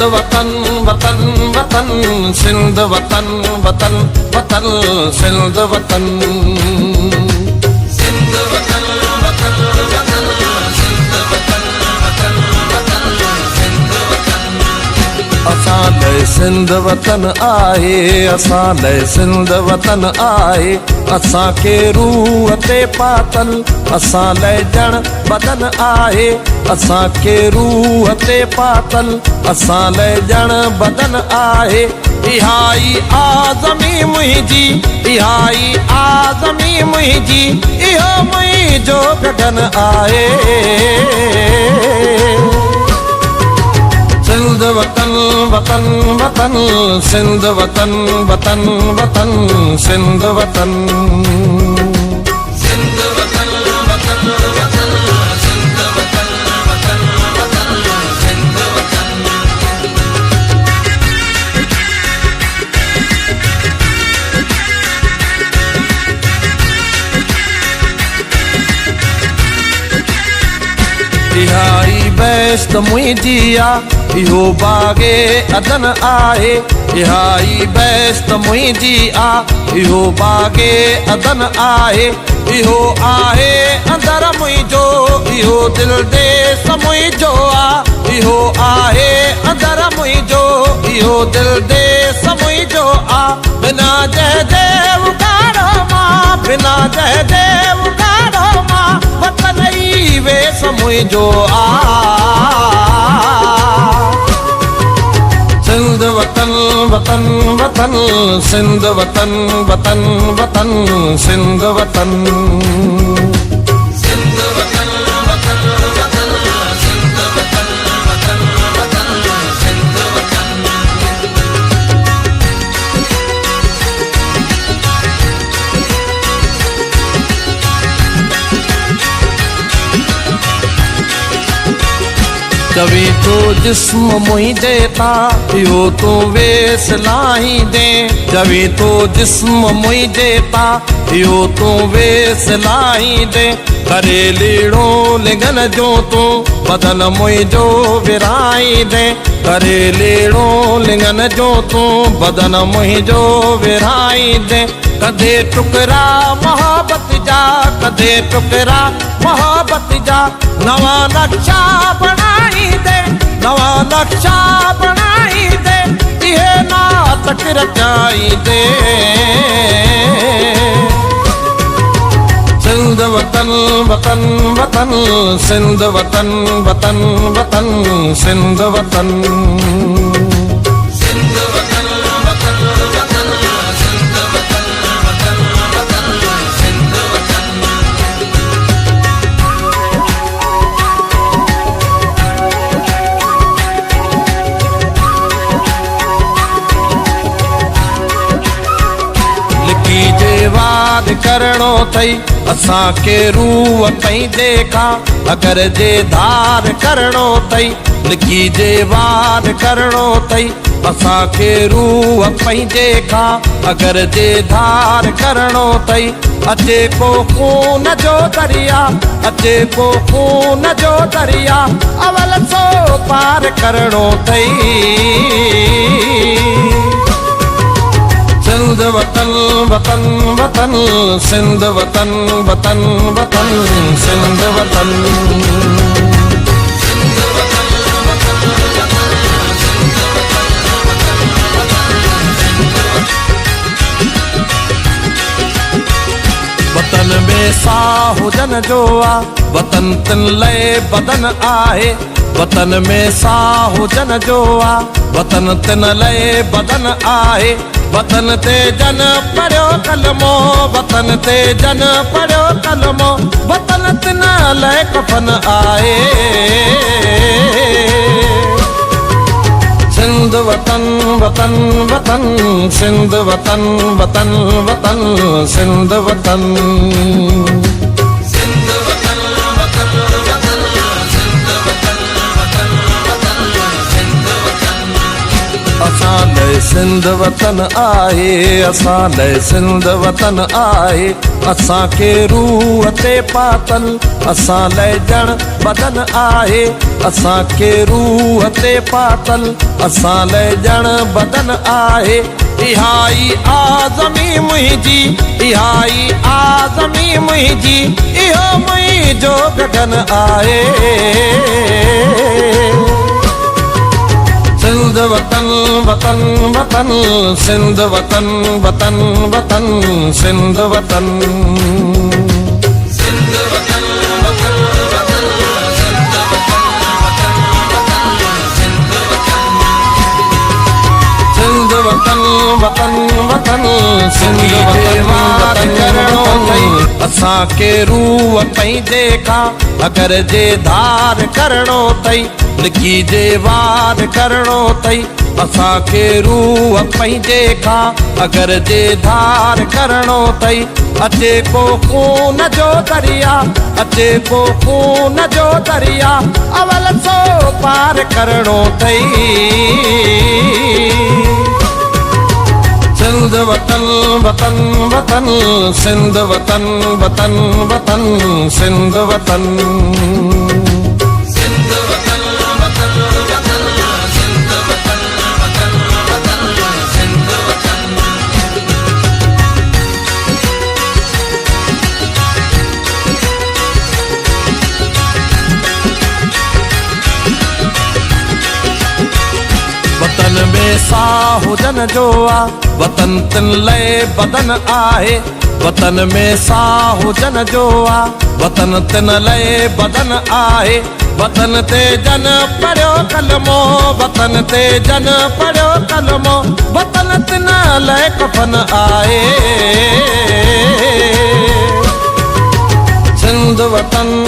सिंध वतन वतन वतन सिंध वतन वतन वतन सिंध वतन सिंध वतन वतन वतन सिंध वतन वतन वतन सिंध वतन असां लाइ सिंध वतन आहे असां लाइ सिंध वतन आहे असां के रूह ते पातल असां लाइ ॼण बदन आहे असां के रूह ते पातल असां लाइ ॼण बदन आहे इहाई आज़मी मुंहिंजी इहाई आज़मी मुंहिंजी इहो मुंहिंजो गगन आहे सिंध वतन वतन वतन सिंध वतन वतन वतन सिंध वतन सिंध वतन वतन वतन सिंध वतन वतन वतन सिंध वतन इहाई बेस्त मुंहिंजी आ इहो बागे अदन आहे इहाई बेस्त मुंहिंजी आ इहो बागे अदन आहे इहो आहे अंदर मुंहिंजो इहो दिल देस मुंहिंजो आ इहो आहे अंदर मुंहिंजो इहो दिल देस मुंहिंजो आ बिना जयदेव कारो मां बिना जयदेव कारो मां वतन ई वेस मुंहिंजो आ सिंध वतन वतन वतन सिंध वतन वतन वतन सिंध वतन सिंध वतन वतन वतन सिंध वतन वतन वतन सिंध वतन जवी तो जिस्म मुंहिंजे ता इहो तूं वेस लाही दे जवी तो जिस्म मुंहिंजे ता इहो तूं वेस लाही दे करे लीड़ो लिंगन जो तूं बदन मुंहिंजो विराई दे करे लीड़ो लिंगन जो तूं बदन मुंहिंजो विराई दे कदे टुकरा मोहब्बत जा कदे टुकरा मोहब्बत जा नवा नक्शा बनाई दे नवा नक्शा बनाई दे इहे नाटक रचाई दे सिंध वतन वतन वतन सिंध वतन वतन वतन सिंध वतन सिंध वतन वतन वतन सिंध वतन वतन वतन सिंध वतन लिखी जे वाद करणो थई असां के रूह पंहिंजे खां अगर जे धार करणो थई लिखी जे वाद करणो थई असां के रूह पंहिंजे खां अगर जे धार करणो थई अचे को खून जो दरिया अचे को खून जो दरिया अवल सो पार करणो थई सिंध वतन वतन वतन सिंध वतन वतन वतन सिंध वतन सिंध वतन वतन वतन सिंध वतन वतन वतन सिंध वतन में साह हुजन जो आ वतन तिन लय बदन आहे वतन में साह हुजन जो आ वतन तिन लय बदन आहे वतन ते जन पढ़ियो कलमो वतन ते जन पढ़ियो कलमो वतन तिन लाइ कफन आहे सिंध वतन वतन वतन सिंध वतन वतन वतन सिंध वतन सिंध वतन वतन वतन सिंध वतन वतन वतन सिंध वतन असां लाइ सिंध वतन आहे, असां लाइ सिंध वतन आहे। असांखे रूह ते पातल असां लाइ ॼण बदन आहे। असांखे रूह ते पातल असां लाइ ॼण बदन आहे। इहा ई आज़मी मुंहिंजी, इहा ई आज़मी मुंहिंजी, इहो मुंहिंजो गगन आहे। सिंध वतन वतन वतन, सिंध वतन वतन वतन, सिंध वतन। सिंध वतन वतन वतन, सिंध वतन वतन वतन, सिंध वतन। सिंध वतन वतन वतन, सिंध वतन करणो अथई असांखे रूह पंहिंजे खां, अगर जे धार करणो अथई लिकी जे वार करणो अथई। असांखे रूह पंहिंजे खां, अगर जे धार करणो अथई। अचे को खून जो दरिया, अचे को खून जो दरिया, अवल सो पार करणो अथई। सिंध वतन वतन वतन, सिंध वतन वतन वतन, सिंध वतन। सिंध वतन वतन वतन, सिंध वतन वतन वतन, सिंध वतन। वतन में साह हुजन जो आ, वतन तिन लाइ बदन आहे। वतन में साह हुजन जो आ, वतन तिन लाइ बदन आहे। वतन ते जन पढ़ियो कलमो, वतन ते जन पढ़ियो कलमो, वतन तिन लाइ कफन आहे। सिंध वतन